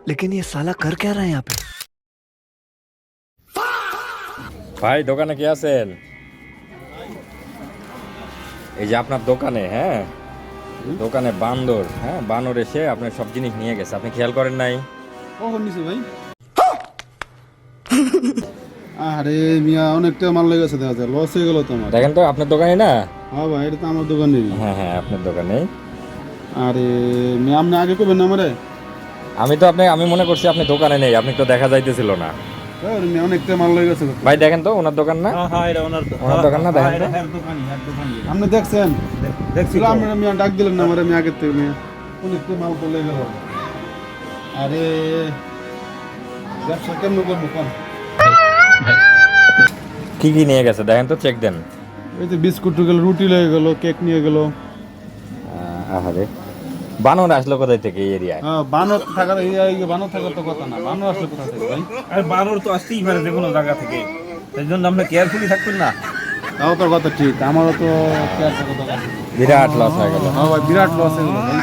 लेकिन ये साला कर क्या रहा है यहाँ पे? ভাই দোকানে কি আছেন? এই যে আপনার দোকানে, হ্যাঁ দোকানে বান্দর, হ্যাঁ বানর এসে আপনার সব জিনিস নিয়ে গেছে, আপনি খেয়াল করেন নাই? কখন নিছে ভাই? আরে মিয়া অনেকটা মাল লেগে গেছে, দেখা যায় লস হয়ে গেল তো আমার। দেখেন তো আপনার দোকানে না? হ্যাঁ ভাই, এটা তো আমার দোকানে। হ্যাঁ হ্যাঁ আপনার দোকানে। আরে মিয়া আপনি আগে কবেন না আমারে? আমি মনে করছি আপনি দোকানে নেই, আপনি তো দেখা যাইতেছিল না। আরে মিয়া অনেকটা মাল লেগে গেছে। ভাই দেখেন তো ওনার দোকান না? হ্যাঁ এটা ওনার ওনার দোকান না? দেখেন তো। আপনি দেখছেন? দেখছি আপনি মিয়া ডাক দিলেন না আমারে, মিয়া আগের থেকে মিয়া অনেকটা মাল পড়ে গেল। আরে ব্যবসা কেমন করবো কোন? কি কি নিয়ে গেছে দেখেন তো, চেক দেন। এই যে বিস্কুট গেল, রুটি লেগে গেল, কেক নিয়ে গেল। আহারে, বানর আসলো কোথায় থেকে এই এরিয়ায়? হ্যাঁ বানর থাকার বানর থাকার তো কথা না, বানর আসলে কোথা থেকে ভাই? আর বানর তো আসতেই পারে যে কোনো জায়গা থেকে, সেই জন্য আপনি কেয়ারফুলি থাকবেন না। তাও তো কথা ঠিক, আমারও তো কেয়ার থাকার দরকার। বিরাট লস হয়ে গেল। হ্যাঁ ভাই, বিরাট লস হয়ে গেল ভাই।